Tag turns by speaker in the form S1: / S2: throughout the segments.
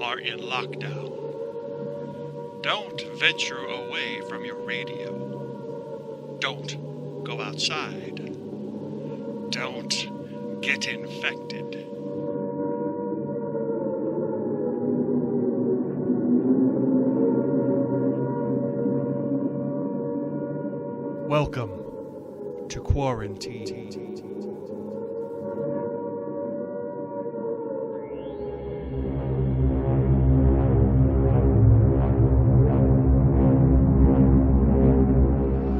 S1: are in lockdown. Don't venture away from your radio. Don't go outside. Don't get infected. Welcome to Quarantine.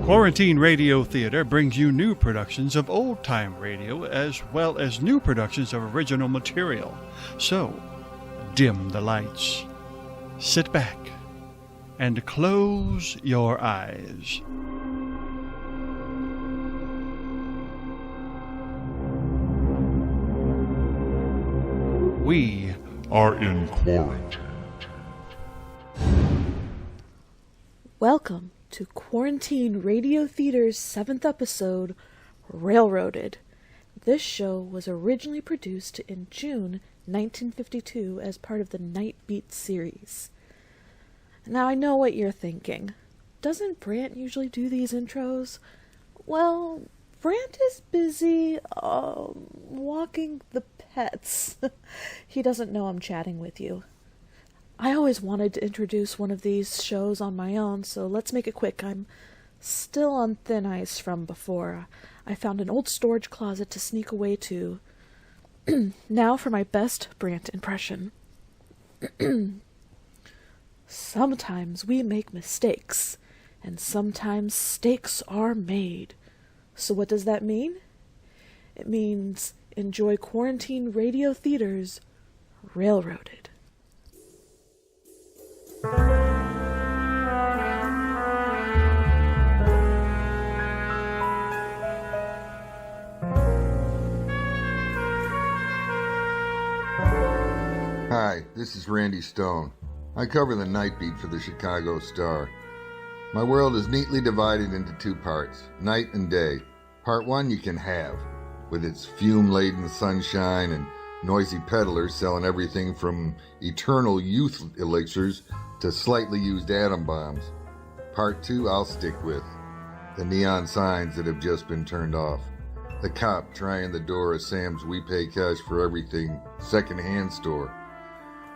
S1: Quarantine Radio Theater brings you new productions of old-time radio as well as new productions of original material. So, dim the lights, sit back, and close your eyes. We are in quarantine.
S2: Welcome to Quarantine Radio Theater's 7th episode, Railroaded. This show was originally produced in June 1952 as part of the Night Beat series. Now I know what you're thinking. Doesn't Brant usually do these intros? Well, Brant is busy, walking the pets. He doesn't know I'm chatting with you. I always wanted to introduce one of these shows on my own, so let's make it quick. I'm still on thin ice from before. I found an old storage closet to sneak away to. Now for my best Brant impression. Sometimes we make mistakes, and sometimes stakes are made. So what does that mean? It means enjoy Quarantine Radio Theater's Railroaded.
S3: Hi, this is Randy Stone. I cover the night beat for the Chicago Star. My world is neatly divided into two parts, night and day. Part one you can have, with its fume-laden sunshine and noisy peddlers selling everything from eternal youth elixirs to slightly used atom bombs. Part two I'll stick with, the neon signs that have just been turned off. The cop trying the door of Sam's We Pay Cash for Everything second-hand store.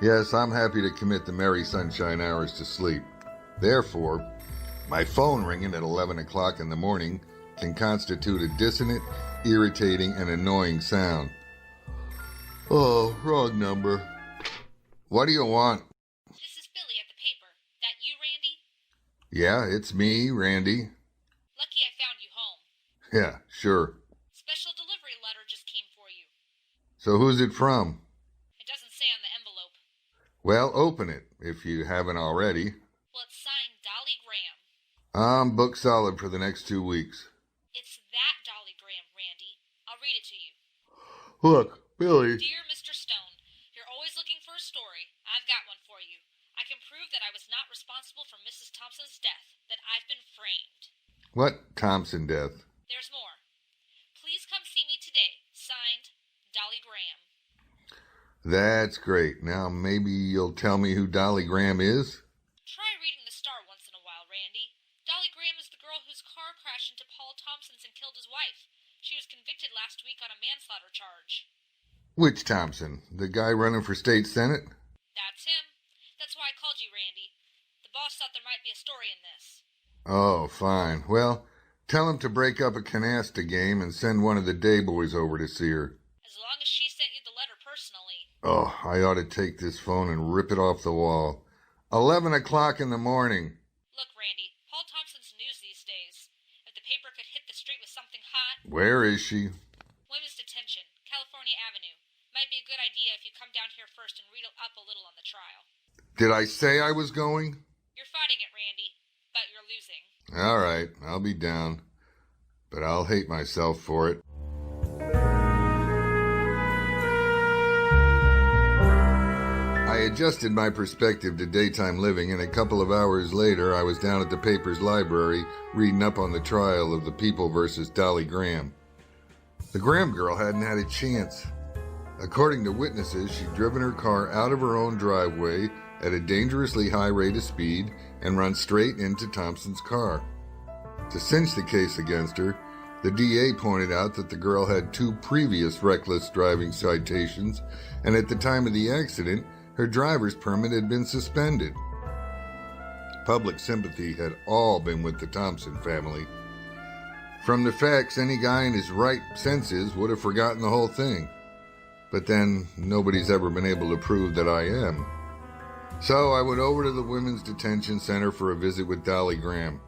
S3: Yes, I'm happy to commit the merry sunshine hours to sleep. Therefore, my phone ringing at 11 o'clock in the morning can constitute a dissonant, irritating, and annoying sound. Oh, wrong number. What do you want?
S4: This is Billy at the paper. That you, Randy?
S3: Yeah, it's me, Randy.
S4: Lucky I found you home.
S3: Yeah, sure.
S4: Special delivery letter just came for you.
S3: So who's it from?
S4: It doesn't say on the envelope.
S3: Well, open it, if you haven't already.
S4: Well, it's signed Dolly Graham.
S3: I'm booked solid for the next 2 weeks.
S4: It's that Dolly Graham, Randy. I'll read it to you.
S3: Look, Billy.
S4: Dear Mr. Stone, you're always looking for a story. I've got one for you. I can prove that I was not responsible for Mrs. Thompson's death, that I've been framed.
S3: What Thompson death?
S4: There's more. Please come see me today. Signed, Dolly Graham.
S3: That's great. Now maybe you'll tell me who Dolly Graham is?
S4: Try reading the Star once in a while, Randy. Dolly Graham is the girl whose car crashed into Paul Thompson's and killed his wife. She was convicted last week on a manslaughter charge.
S3: Which Thompson? The guy running for state senate?
S4: That's him. That's why I called you, Randy. The boss thought there might be a story in this.
S3: Oh, fine. Well, tell him to break up a canasta game and send one of the day boys over to see her.
S4: As long as she sent you the letter personally.
S3: Oh, I ought to take this phone and rip it off the wall. 11 o'clock in the morning.
S4: Look, Randy, Paul Thompson's news these days. If the paper could hit the street with something hot...
S3: Where is she?
S4: Women's detention, California Avenue. Might be a good idea if you come down here first and read up a little on the trial.
S3: Did I say I was going?
S4: You're fighting it, Randy, but you're losing.
S3: All right, I'll be down. But I'll hate myself for it. I adjusted my perspective to daytime living, and a couple of hours later I was down at the paper's library reading up on the trial of the People versus Dolly Graham. The Graham girl hadn't had a chance. According to witnesses, she'd driven her car out of her own driveway at a dangerously high rate of speed and run straight into Thompson's car. To cinch the case against her, the DA pointed out that the girl had 2 previous reckless driving citations, and at the time of the accident, her driver's permit had been suspended. Public sympathy had all been with the Thompson family. From the facts, any guy in his right senses would have forgotten the whole thing. But then, nobody's ever been able to prove that I am. So I went over to the Women's Detention Center for a visit with Dolly Graham.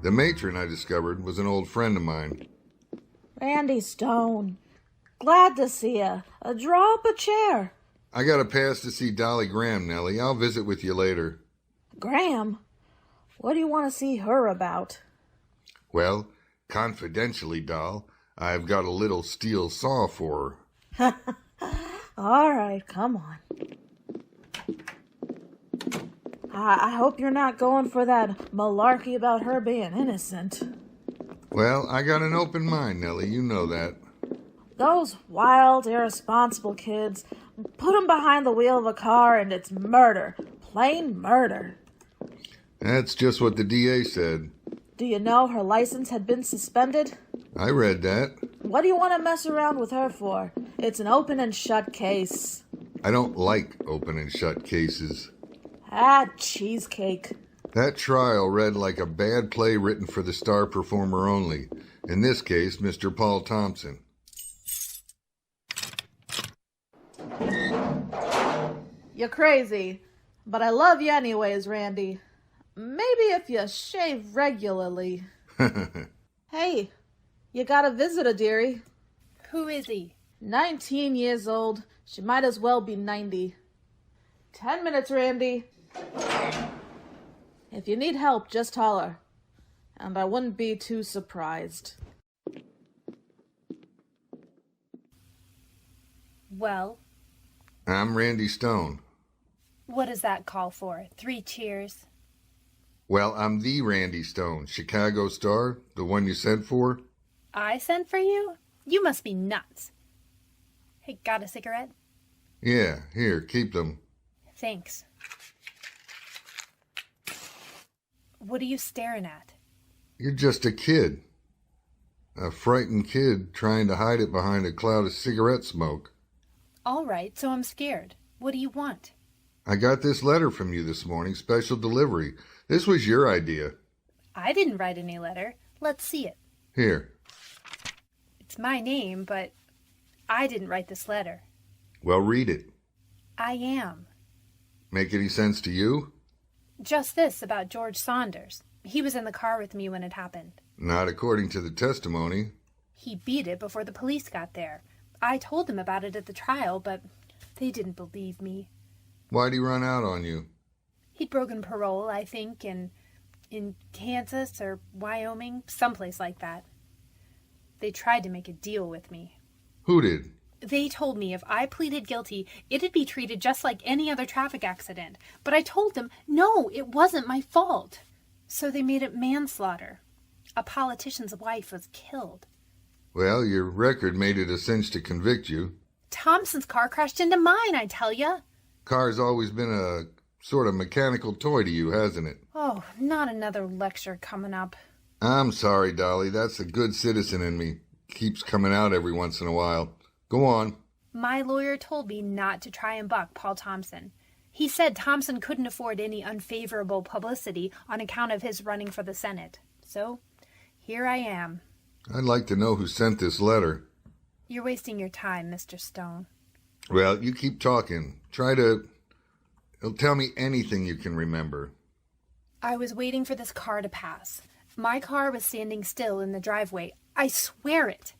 S3: The matron, I discovered, was an old friend of mine.
S2: Randy Stone. Glad to see you. Draw up a chair.
S3: I got a pass to see Dolly Graham, Nellie. I'll visit with you later.
S2: Graham? What do you want to see her about?
S3: Well, confidentially, Doll, I've got a little steel saw for her.
S2: All right, come on. I hope you're not going for that malarkey about her being innocent.
S3: Well, I got an open mind, Nellie. You know that.
S2: Those wild, irresponsible kids, put them behind the wheel of a car and it's murder. Plain murder.
S3: That's just what the DA said.
S2: Do you know her license had been suspended?
S3: I read that.
S2: What do you want to mess around with her for? It's an open and shut case.
S3: I don't like open and shut cases.
S2: Ah, cheesecake.
S3: That trial read like a bad play written for the star performer only. In this case, Mr. Paul Thompson.
S2: You're crazy, but I love you anyways, Randy. Maybe if you shave regularly. Hey, you got a visitor, dearie.
S5: Who is he?
S2: 19 years old. She might as well be 90. 10 minutes, Randy. If you need help, just holler. And I wouldn't be too surprised.
S5: Well,
S3: I'm Randy Stone.
S5: what does that call for? 3 cheers.
S3: Well, I'm the Randy Stone, Chicago Star, the one you sent for.
S5: I sent for you? You must be nuts. Hey, got a cigarette?
S3: Yeah, here, keep them.
S5: Thanks. What are you staring at?
S3: You're just a kid. A frightened kid trying to hide it behind a cloud of cigarette smoke.
S5: All right, so I'm scared. What do you want?
S3: I got this letter from you this morning, special delivery. This was your idea.
S5: I didn't write any letter. Let's see it.
S3: Here.
S5: It's my name, but I didn't write this letter.
S3: Well, read it.
S5: I am.
S3: Make any sense to you?
S5: Just this about George Saunders. He was in the car with me when it happened.
S3: Not according to the testimony.
S5: He beat it before the police got there. I told them about it at the trial, but they didn't believe me.
S3: Why'd he run out on you?
S5: He'd broken parole, I think, in Kansas or Wyoming, someplace like that. They tried to make a deal with me.
S3: Who did?
S5: They told me if I pleaded guilty, it'd be treated just like any other traffic accident. But I told them, no, it wasn't my fault. So they made it manslaughter. A politician's wife was killed.
S3: Well, your record made it a cinch to convict you.
S5: Thompson's car crashed into mine, I tell ya.
S3: Car's always been a sort of mechanical toy to you, hasn't it?
S5: Oh, not another lecture coming up.
S3: I'm sorry, Dolly. That's the good citizen in me. Keeps coming out every once in a while. Go on.
S5: My lawyer told me not to try and buck Paul Thompson. He said Thompson couldn't afford any unfavorable publicity on account of his running for the Senate. So, here I am.
S3: I'd like to know who sent this letter.
S5: You're wasting your time, Mr. Stone.
S3: Well, you keep talking. Tell me anything you can remember.
S5: I was waiting for this car to pass. My car was standing still in the driveway. I swear it.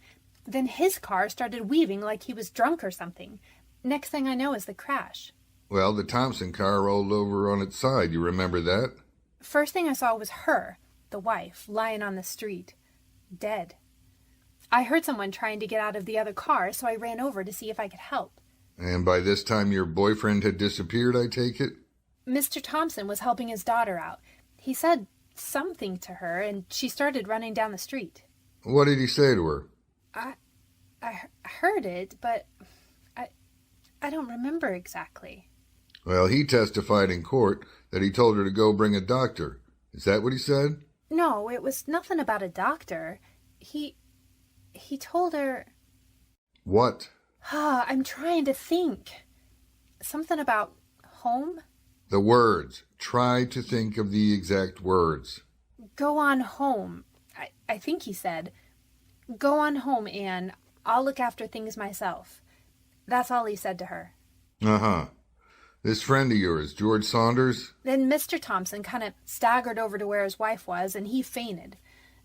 S5: Then his car started weaving like he was drunk or something. Next thing I know is the crash.
S3: Well, the Thompson car rolled over on its side. You remember that?
S5: First thing I saw was her, the wife, lying on the street, dead. I heard someone trying to get out of the other car, so I ran over to see if I could help.
S3: And by this time your boyfriend had disappeared, I take it?
S5: Mr. Thompson was helping his daughter out. He said something to her, and she started running down the street.
S3: What did he say to her?
S5: I heard it, but I don't remember exactly.
S3: Well, he testified in court that he told her to go bring a doctor. Is that what he said?
S5: No, it was nothing about a doctor. He told her...
S3: What?
S5: I'm trying to think. Something about home?
S3: The words. Try to think of the exact words.
S5: Go on home. I think he said. Go on home, Anne. I'll look after things myself. That's all he said to her.
S3: Uh-huh. This friend of yours, George Saunders?
S5: Then Mr. Thompson kind of staggered over to where his wife was, and he fainted.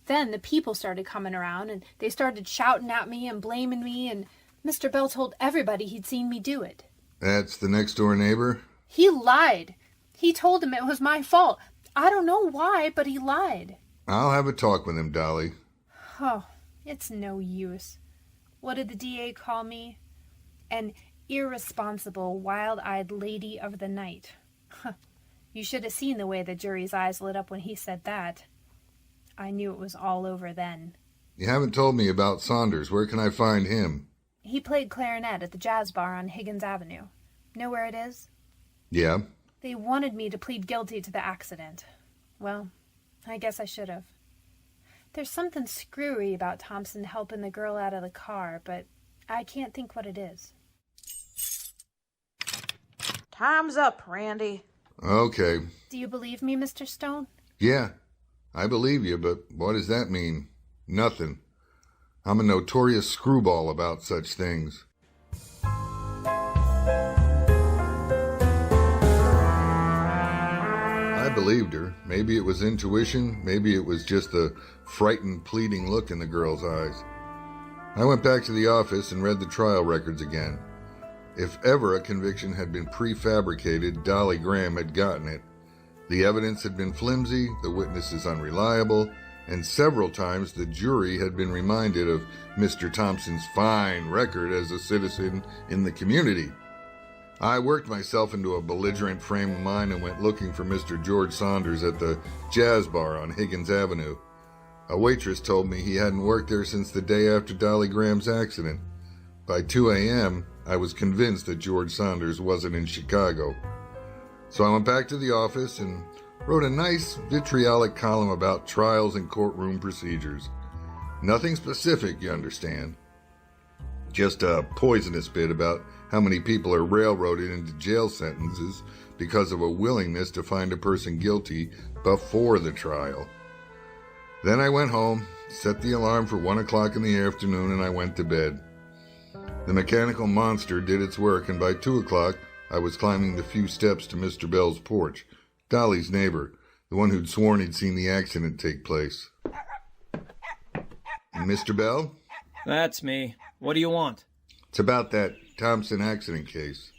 S5: Then the people started coming around, and they started shouting at me and blaming me, and Mr. Bell told everybody he'd seen me do it.
S3: That's the next-door neighbor?
S5: He lied. He told them it was my fault. I don't know why, but he lied.
S3: I'll have a talk with him, Dolly.
S5: Oh, it's no use. What did the DA call me? An irresponsible, wild-eyed lady of the night. You should have seen the way the jury's eyes lit up when he said that. I knew it was all over then.
S3: You haven't told me about Saunders. Where can I find him?
S5: He played clarinet at the jazz bar on Higgins Avenue. Know where it is?
S3: Yeah.
S5: They wanted me to plead guilty to the accident. Well, I guess I should have. There's something screwy about Thompson helping the girl out of the car, but I can't think what it is.
S2: Time's up, Randy.
S3: Okay.
S5: Do you believe me, Mr. Stone?
S3: Yeah, I believe you, but what does that mean? Nothing. I'm a notorious screwball about such things. I believed her. Maybe it was intuition. Maybe it was just the frightened, pleading look in the girl's eyes. I went back to the office and read the trial records again. If ever a conviction had been prefabricated, Dolly Graham had gotten it. The evidence had been flimsy, the witnesses unreliable, and several times the jury had been reminded of Mr. Thompson's fine record as a citizen in the community. I worked myself into a belligerent frame of mind and went looking for Mr. George Saunders at the jazz bar on Higgins Avenue. A waitress told me he hadn't worked there since the day after Dolly Graham's accident. By 2 a.m., I was convinced that George Saunders wasn't in Chicago. So I went back to the office and wrote a nice vitriolic column about trials and courtroom procedures. Nothing specific, you understand. Just a poisonous bit about how many people are railroaded into jail sentences because of a willingness to find a person guilty before the trial. Then I went home, set the alarm for 1 o'clock in the afternoon, and I went to bed. The mechanical monster did its work, and by 2 o'clock, I was climbing the few steps to Mr. Bell's porch, Dolly's neighbor, the one who'd sworn he'd seen the accident take place. Mr. Bell?
S6: That's me. What do you want?
S3: It's about that Thompson accident case.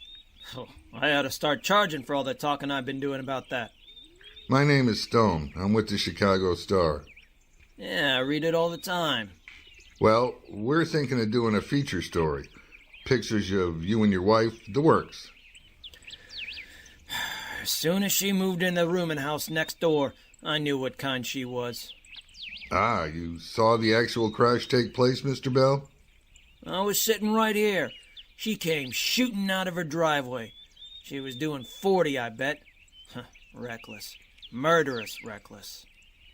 S6: Oh, I ought to start charging for all the talking I've been doing about that.
S3: My name is Stone. I'm with the Chicago Star.
S6: Yeah, I read it all the time.
S3: Well, we're thinking of doing a feature story. Pictures of you and your wife, the works.
S6: As soon as she moved in the rooming house next door, I knew what kind she was.
S3: Ah, you saw the actual crash take place, Mr. Bell?
S6: I was sitting right here. She came shooting out of her driveway. She was doing 40, I bet. Reckless. Murderous reckless.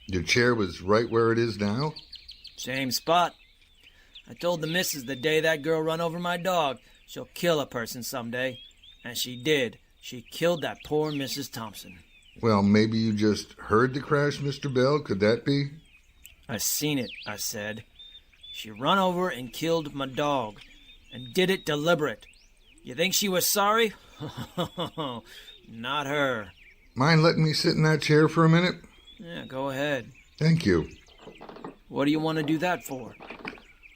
S3: Your chair was right where it is now?
S6: Same spot. I told the missus the day that girl run over my dog, she'll kill a person someday. And she did. She killed that poor Mrs. Thompson.
S3: Well, maybe you just heard the crash, Mr. Bell. Could that be?
S6: I seen it, I said. She run over and killed my dog. And did it deliberate. You think she was sorry? Not her.
S3: Mind letting me sit in that chair for a minute?
S6: Yeah, go ahead.
S3: Thank you.
S6: What do you want to do that for?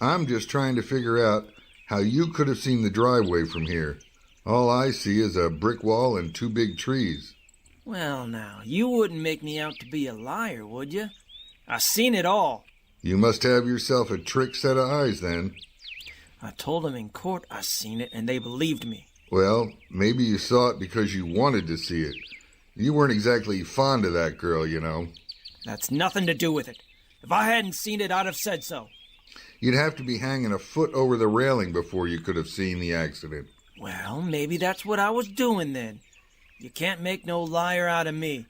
S3: I'm just trying to figure out how you could have seen the driveway from here. All I see is a brick wall and 2 big trees.
S6: Well, now, you wouldn't make me out to be a liar, would you? I seen it all.
S3: You must have yourself a trick set of eyes, then.
S6: I told them in court I seen it, and they believed me.
S3: Well, maybe you saw it because you wanted to see it. You weren't exactly fond of that girl, you know.
S6: That's nothing to do with it. If I hadn't seen it, I'd have said so.
S3: You'd have to be hanging a foot over the railing before you could have seen the accident.
S6: Well, maybe that's what I was doing then. You can't make no liar out of me.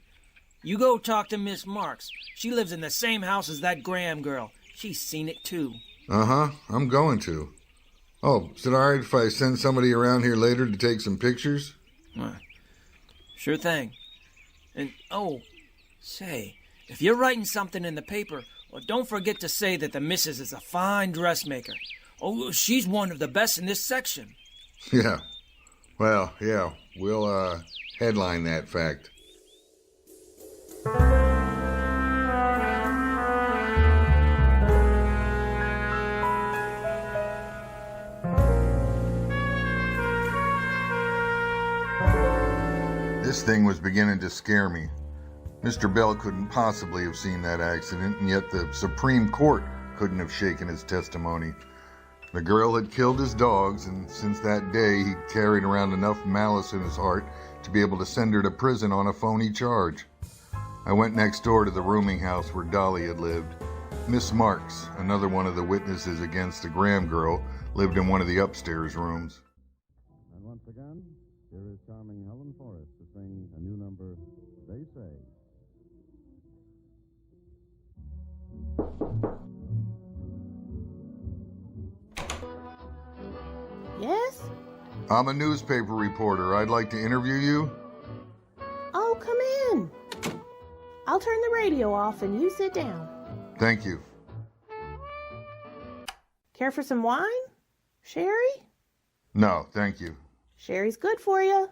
S6: You go talk to Miss Marks. She lives in the same house as that Graham girl. She's seen it too.
S3: Uh-huh, I'm going to. Oh, is it all right if I send somebody around here later to take some pictures?
S6: Sure thing. And, say, if you're writing something in the paper, well, don't forget to say that the missus is a fine dressmaker. Oh, she's one of the best in this section.
S3: Yeah. Well, yeah, we'll, headline that fact. This thing was beginning to scare me. Mr. Bell couldn't possibly have seen that accident, and yet the Supreme Court couldn't have shaken his testimony. The girl had killed his dogs, and since that day he carried around enough malice in his heart to be able to send her to prison on a phony charge. I went next door to the rooming house where Dolly had lived. Miss Marks, another one of the witnesses against the Graham girl, lived in one of the upstairs rooms.
S7: And once again, here is charming Helen Forrest to sing a new number, They Say.
S8: Yes?
S3: I'm a newspaper reporter. I'd like to interview you.
S8: Oh, come in. I'll turn the radio off and you sit down.
S3: Thank you.
S8: Care for some wine? Sherry?
S3: No, thank you.
S8: Sherry's good for you.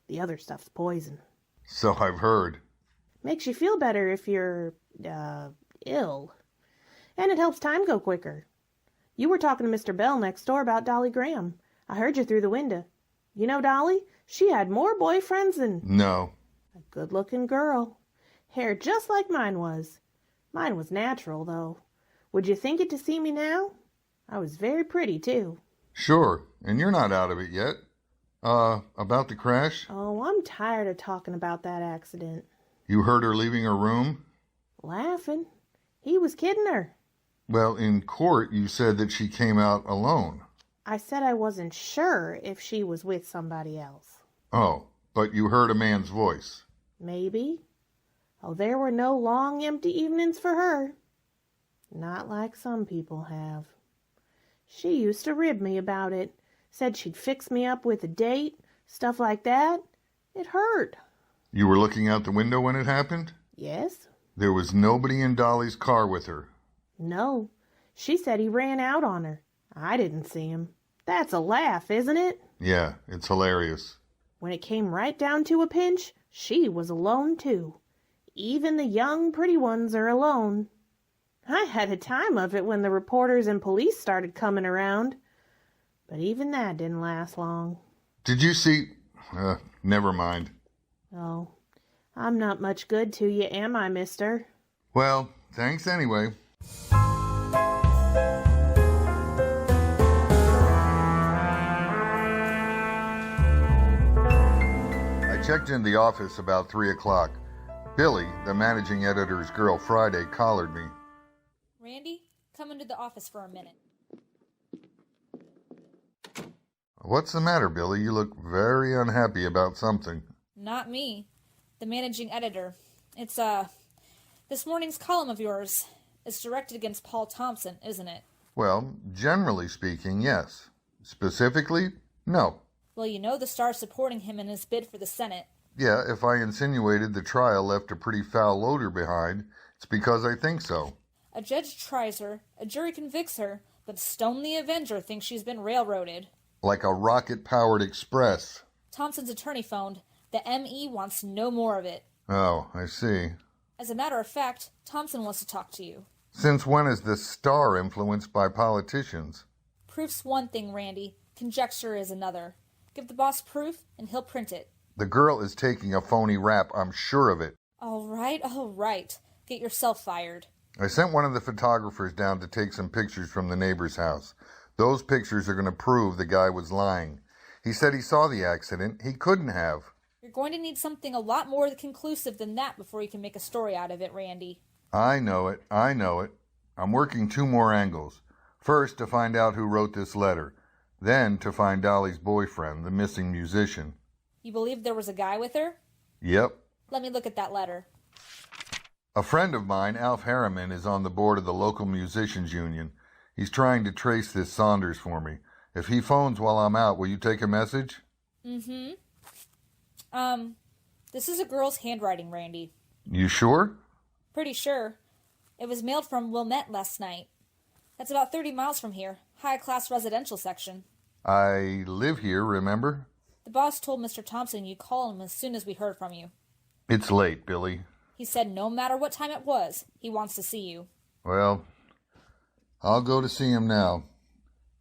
S8: The other stuff's poison.
S3: So I've heard.
S8: Makes you feel better if you're, ill. And it helps time go quicker. You were talking to Mr. Bell next door about Dolly Graham. I heard you through the window. You know Dolly? She had more boyfriends than...
S3: No.
S8: A good-looking girl. Hair just like mine was. Mine was natural, though. Would you think it to see me now? I was very pretty, too.
S3: Sure, and you're not out of it yet. About the crash?
S8: Oh, I'm tired of talking about that accident.
S3: You heard her leaving her room?
S8: Laughing. He was kidding her.
S3: Well, in court you said that she came out alone.
S8: I said I wasn't sure if she was with somebody else.
S3: Oh, but you heard a man's voice.
S8: Maybe. Oh, there were no long, empty evenings for her. Not like some people have. She used to rib me about it. Said she'd fix me up with a date, stuff like that. It hurt.
S3: You were looking out the window when it happened?
S8: Yes?
S3: There was nobody in Dolly's car with her.
S8: No. She said he ran out on her. I didn't see him. That's a laugh, isn't it?
S3: Yeah, it's hilarious.
S8: When it came right down to a pinch, she was alone too. Even the young, pretty ones are alone. I had a time of it when the reporters and police started coming around. But even that didn't last long.
S3: Did you see... never mind.
S8: Oh, I'm not much good to you, am I, mister?
S3: Well, thanks anyway. I checked into the office about 3 o'clock. Billy, the managing editor's girl Friday, collared me.
S4: Randy, come into the office for a minute.
S3: What's the matter, Billy? You look very unhappy about something.
S4: Not me. The managing editor. It's, this morning's column of yours. It's directed against Paul Thompson, isn't it?
S3: Well, generally speaking, yes. Specifically, no.
S4: Well, you know the Star's supporting him in his bid for the Senate.
S3: Yeah, if I insinuated the trial left a pretty foul odor behind, it's because I think so.
S4: A judge tries her, a jury convicts her, but Stone the Avenger thinks she's been railroaded.
S3: Like a rocket-powered express.
S4: Thompson's attorney phoned. The M.E. wants no more of it.
S3: Oh, I see.
S4: As a matter of fact, Thompson wants to talk to you.
S3: Since when is the Star influenced by politicians?
S4: Proof's one thing, Randy. Conjecture is another. Give the boss proof, and he'll print it.
S3: The girl is taking a phony rap, I'm sure of it.
S4: All right. Get yourself fired.
S3: I sent one of the photographers down to take some pictures from the neighbor's house. Those pictures are going to prove the guy was lying. He said he saw the accident. He couldn't have.
S4: You're going to need something a lot more conclusive than that before you can make a story out of it, Randy.
S3: I know it. I'm working 2 more angles. First, to find out who wrote this letter. Then to find Dolly's boyfriend, the missing musician.
S4: You believe there was a guy with her?
S3: Yep.
S4: Let me look at that letter.
S3: A friend of mine, Alf Harriman, is on the board of the local musicians union. He's trying to trace this Saunders for me. If he phones while I'm out, will you take a message?
S4: Mm-hmm. This is a girl's handwriting, Randy.
S3: You sure?
S4: Pretty sure. It was mailed from Wilmette last night. That's about 30 miles from here. High-class residential section.
S3: I live here, remember?
S4: The boss told Mr. Thompson you'd call him as soon as we heard from you.
S3: It's late, Billy.
S4: He said no matter what time it was, he wants to see you.
S3: Well, I'll go to see him now.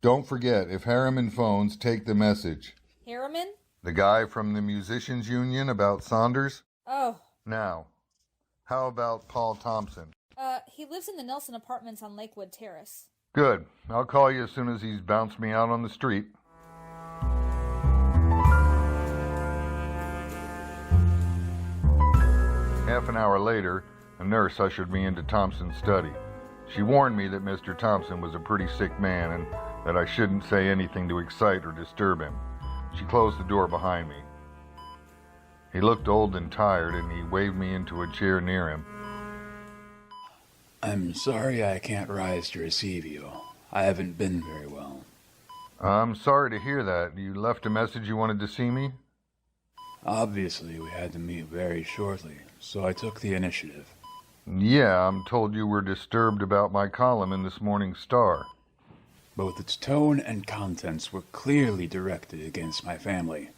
S3: Don't forget, if Harriman phones, take the message.
S4: Harriman?
S3: The guy from the musicians union about Saunders?
S4: Oh.
S3: Now, how about Paul Thompson?
S4: He lives in the Nelson Apartments on Lakewood Terrace.
S3: Good. I'll call you as soon as he's bounced me out on the street. Half an hour later, a nurse ushered me into Thompson's study. She warned me that Mr. Thompson was a pretty sick man and that I shouldn't say anything to excite or disturb him. She closed the door behind me. He looked old and tired, and he waved me into a chair near him.
S9: I'm sorry I can't rise to receive you. I haven't been very well.
S3: I'm sorry to hear that. You left a message you wanted to see me?
S9: Obviously, we had to meet very shortly, so I took the initiative.
S3: Yeah, I'm told you were disturbed about my column in this morning's Star.
S9: Both its tone and contents were clearly directed against my family.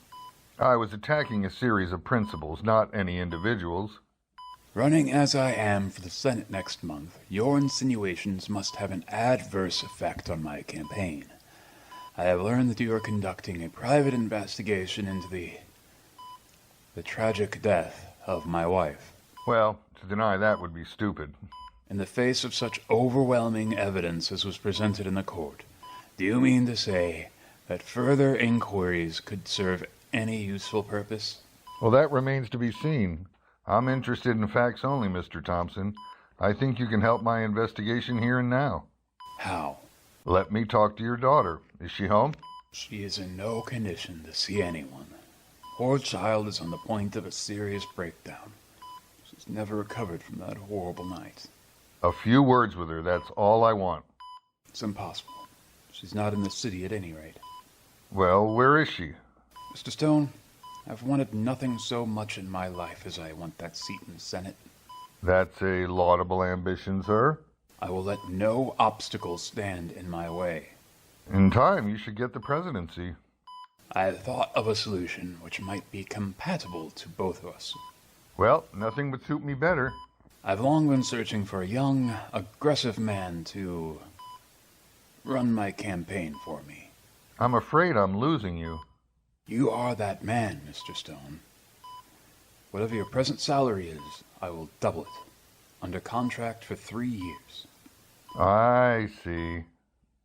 S3: I was attacking a series of principles, not any individuals.
S9: Running as I am for the Senate next month, your insinuations must have an adverse effect on my campaign. I have learned that you are conducting a private investigation into the tragic death of my wife.
S3: Well, to deny that would be stupid.
S9: In the face of such overwhelming evidence as was presented in the court, do you mean to say that further inquiries could serve any useful purpose?
S3: Well, that remains to be seen. I'm interested in facts only, Mr. Thompson. I think you can help my investigation here and now.
S9: How?
S3: Let me talk to your daughter. Is she home?
S9: She is in no condition to see anyone. Poor child is on the point of a serious breakdown. She's never recovered from that horrible night.
S3: A few words with her, that's all I want.
S9: It's impossible. She's not in the city at any rate.
S3: Well, where is she?
S9: Mr. Stone, I've wanted nothing so much in my life as I want that seat in the Senate.
S3: That's a laudable ambition, sir.
S9: I will let no obstacle stand in my way.
S3: In time, you should get the presidency.
S9: I have thought of a solution which might be compatible to both of us.
S3: Well, nothing would suit me better.
S9: I've long been searching for a young, aggressive man to run my campaign for me.
S3: I'm afraid I'm losing you.
S9: You are that man, Mr. Stone. Whatever your present salary is, I will double it, under contract for 3 years.
S3: I see.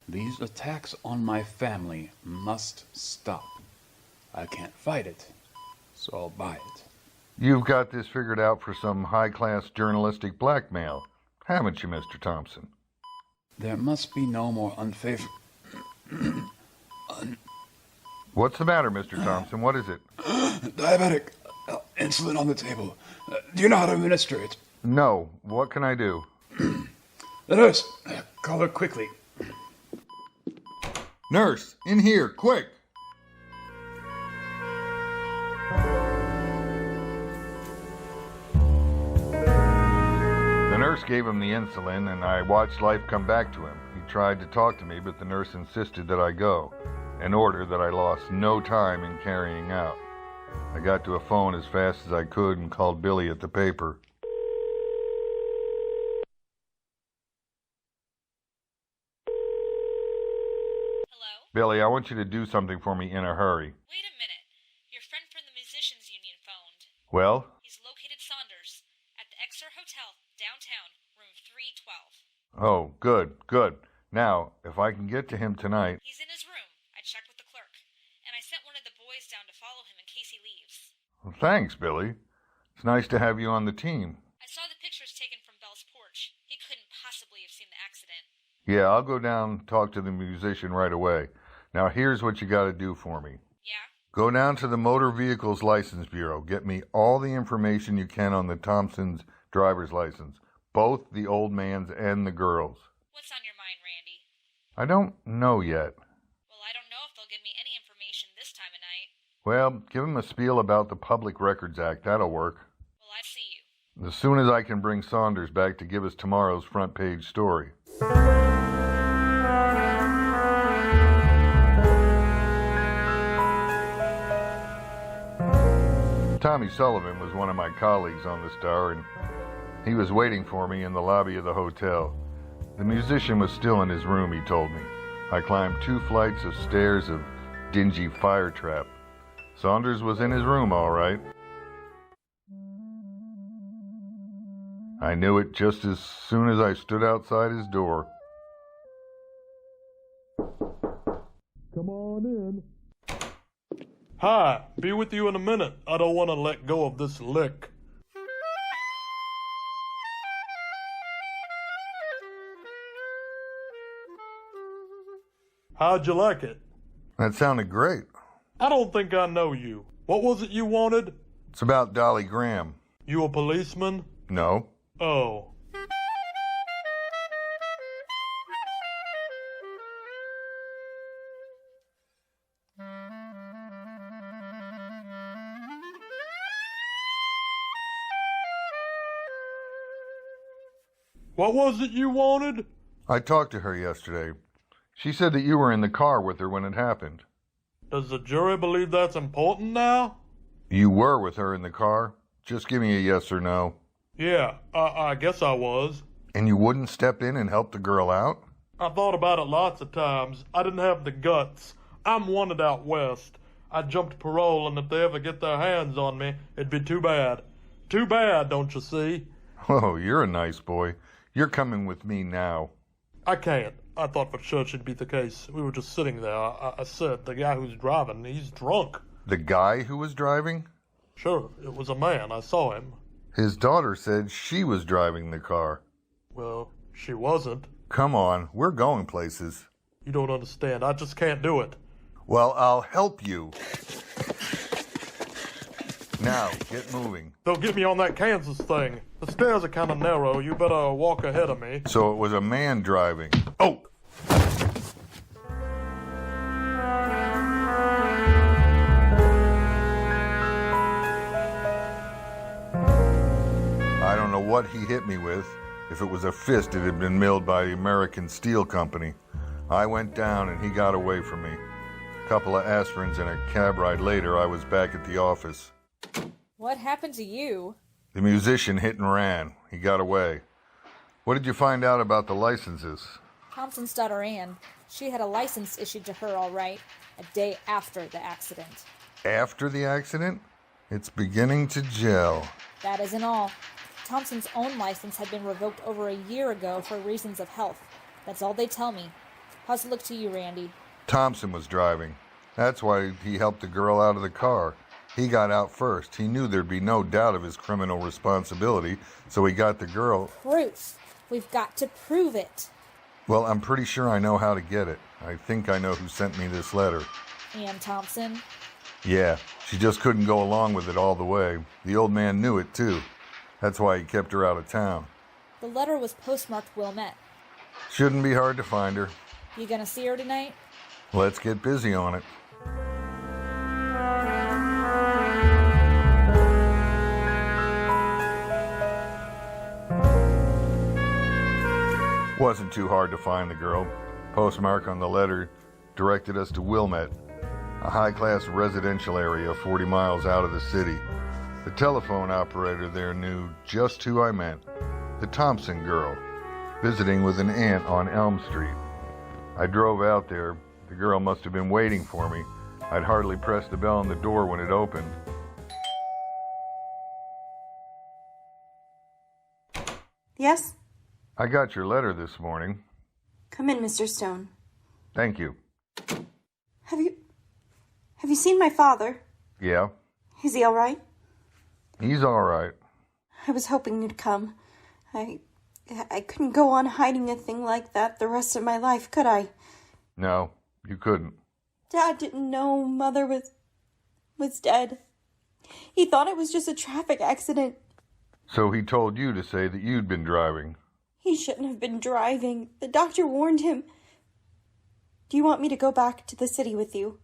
S9: These attacks on my family must stop. I can't fight it, so I'll buy it.
S3: You've got this figured out for some high-class journalistic blackmail, haven't you, Mr. Thompson?
S9: There must be no more unfavorable...
S3: What's the matter, Mr. Thompson? What is it?
S9: Diabetic. Insulin on the table. Do you know how to administer it?
S3: No. What can I do?
S9: The nurse. Call her quickly.
S3: Nurse, in here, quick! The nurse gave him the insulin, and I watched life come back to him. He tried to talk to me, but the nurse insisted that I go, an order that I lost no time in carrying out. I got to a phone as fast as I could and called Billy at the paper.
S4: Hello?
S3: Billy, I want you to do something for me in a hurry.
S4: Wait a minute. Your friend from the musicians union phoned.
S3: Well?
S4: He's located Saunders at the Exeter Hotel, downtown, room 312.
S3: Oh, good, good. Now, if I can get to him tonight...
S4: He's in his room. I checked with the clerk. And I sent one of the boys down to follow him in case he leaves.
S3: Well, thanks, Billy. It's nice to have you on the team.
S4: I saw the pictures taken from Bell's porch. He couldn't possibly have seen the accident.
S3: Yeah, I'll go down and talk to the musician right away. Now here's what you gotta do for me.
S4: Yeah?
S3: Go down to the Motor Vehicles License Bureau. Get me all the information you can on the Thompsons' driver's license. Both the old man's and the girl's.
S4: What's on your mind, Randy?
S3: I don't know yet.
S4: Well, I don't know if they'll give me any information this time of night.
S3: Well, give him a spiel about the Public Records Act. That'll work.
S4: Well, I see you.
S3: As soon as I can bring Saunders back to give us tomorrow's front page story. Tommy Sullivan was one of my colleagues on the Star, and he was waiting for me in the lobby of the hotel. The musician was still in his room, he told me. I climbed 2 flights of stairs of dingy fire trap. Saunders was in his room, all right. I knew it just as soon as I stood outside his door.
S10: Come on in. Hi, be with you in a minute. I don't want to let go of this lick. How'd you like it?
S3: That sounded great.
S10: I don't think I know you. What was it you wanted?
S3: It's about Dolly Graham.
S10: You a policeman?
S3: No.
S10: Oh. What was it you wanted?
S3: I talked to her yesterday. She said that you were in the car with her when it happened.
S10: Does the jury believe that's important now?
S3: You were with her in the car? Just give me a yes or no.
S10: Yeah, I guess I was.
S3: And you wouldn't step in and help the girl out?
S10: I thought about it lots of times. I didn't have the guts. I'm wanted out west. I jumped parole, and if they ever get their hands on me, it'd be too bad. Too bad, don't you see?
S3: Oh, you're a nice boy. You're coming with me now.
S10: I can't. I thought for sure it'd be the case. We were just sitting there. I said, the guy who's driving, he's drunk.
S3: The guy who was driving?
S10: Sure, it was a man. I saw him.
S3: His daughter said she was driving the car.
S10: Well, she wasn't.
S3: Come on, we're going places.
S10: You don't understand. I just can't do it.
S3: Well, I'll help you. Now, get moving.
S10: They'll get me on that Kansas thing. The stairs are kind of narrow. You better walk ahead of me.
S3: So it was a man driving. Oh! I don't know what he hit me with. If it was a fist, it had been milled by the American Steel Company. I went down and he got away from me. A couple of aspirins and a cab ride later, I was back at the office.
S4: What happened to you?
S3: The musician hit and ran. He got away. What did you find out about the licenses?
S4: Thompson's daughter Ann. She had a license issued to her all right, a day after the accident.
S3: After the accident? It's beginning to gel.
S4: That isn't all. Thompson's own license had been revoked over a year ago for reasons of health. That's all they tell me. How's it look to you, Randy?
S3: Thompson was driving. That's why he helped the girl out of the car. He got out first. He knew there'd be no doubt of his criminal responsibility, so he got the girl.
S4: Proof. We've got to prove it.
S3: Well, I'm pretty sure I know how to get it. I think I know who sent me this letter.
S4: Ann Thompson?
S3: Yeah, she just couldn't go along with it all the way. The old man knew it, too. That's why he kept her out of town.
S4: The letter was postmarked Wilmette.
S3: Shouldn't be hard to find her.
S4: You gonna see her tonight?
S3: Let's get busy on it. Wasn't too hard to find the girl. Postmark on the letter directed us to Wilmette, a high-class residential area 40 miles out of the city. The telephone operator there knew just who I meant, the Thompson girl, visiting with an aunt on Elm Street. I drove out there. The girl must have been waiting for me. I'd hardly pressed the bell on the door when it opened.
S11: Yes?
S3: I got your letter this morning.
S11: Come in, Mr. Stone.
S3: Thank you.
S11: Have you seen my father?
S3: Yeah,
S11: Is he all right?
S3: he's all right.
S11: I was hoping you'd come. I couldn't go on hiding a thing like that the rest of my life, could I?
S3: No, you couldn't.
S11: Dad didn't know Mother was dead. He thought it was just a traffic accident.
S3: So he told you to say that you'd been driving.
S11: He shouldn't have been driving. The doctor warned him. Do you want me to go back to the city with you?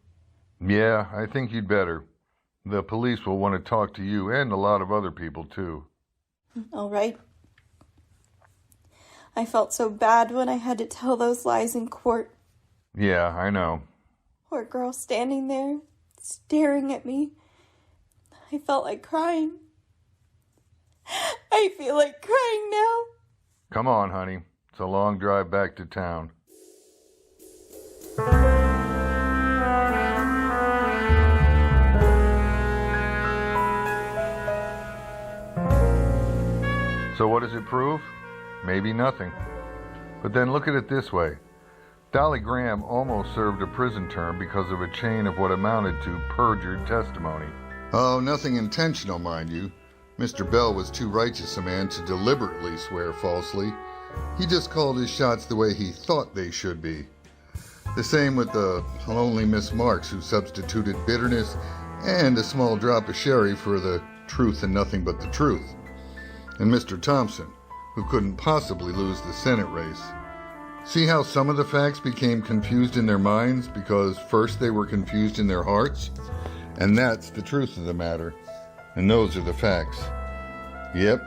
S3: Yeah, I think you'd better. The police will want to talk to you and a lot of other people, too.
S11: All right. I felt so bad when I had to tell those lies in court.
S3: Yeah, I know.
S11: Poor girl standing there, staring at me. I felt like crying. I feel like crying now.
S3: Come on, honey. It's a long drive back to town. So what does it prove? Maybe nothing. But then look at it this way. Dolly Graham almost served a prison term because of a chain of what amounted to perjured testimony. Oh, nothing intentional, mind you. Mr. Bell was too righteous a man to deliberately swear falsely. He just called his shots the way he thought they should be. The same with the lonely Miss Marks, who substituted bitterness and a small drop of sherry for the truth and nothing but the truth. And Mr. Thompson, who couldn't possibly lose the Senate race. See how some of the facts became confused in their minds because first they were confused in their hearts? And that's the truth of the matter. And those are the facts. Yep.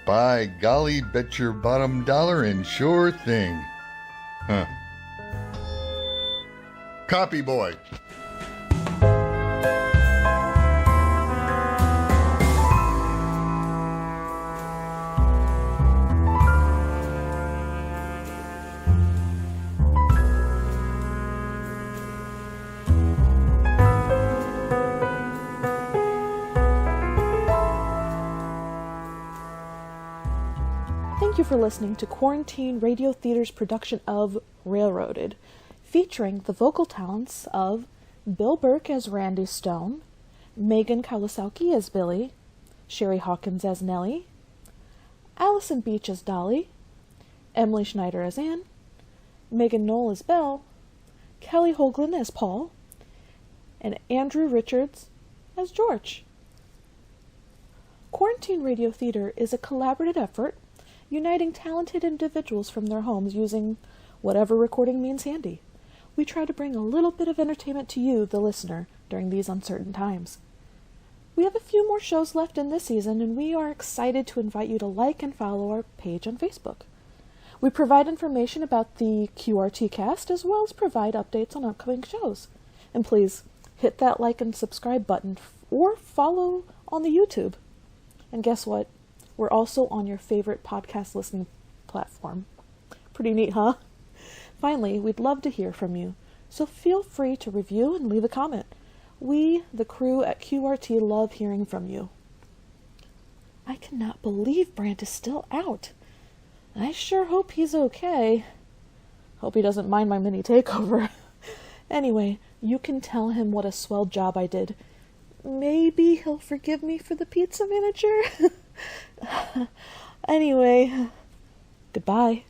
S3: By golly, bet your bottom dollar and sure thing. Huh. Copy boy.
S2: Thank you for listening to Quarantine Radio Theater's production of Railroaded, featuring the vocal talents of Bill Burke as Randy Stone, Megan Kawasaki as Billy, Sherry Hawkins as Nellie, Allison Beach as Dolly, Emily Schneider as Anne, Megan Knoll as Belle, Kelly Hoagland as Paul, and Andrew Richards as George. Quarantine Radio Theater is a collaborative effort uniting talented individuals from their homes using whatever recording means handy. We try to bring a little bit of entertainment to you, the listener, during these uncertain times. We have a few more shows left in this season, and we are excited to invite you to like and follow our page on Facebook. We provide information about the QRT cast as well as provide updates on upcoming shows. And please hit that like and subscribe button or follow on the YouTube. And guess what? We're also on your favorite podcast listening platform. Pretty neat, huh? Finally, we'd love to hear from you, so feel free to review and leave a comment. We, the crew at QRT, love hearing from you. I cannot believe Brant is still out. I sure hope he's okay. Hope he doesn't mind my mini takeover. Anyway, you can tell him what a swell job I did. Maybe he'll forgive me for the pizza miniature? Anyway, goodbye.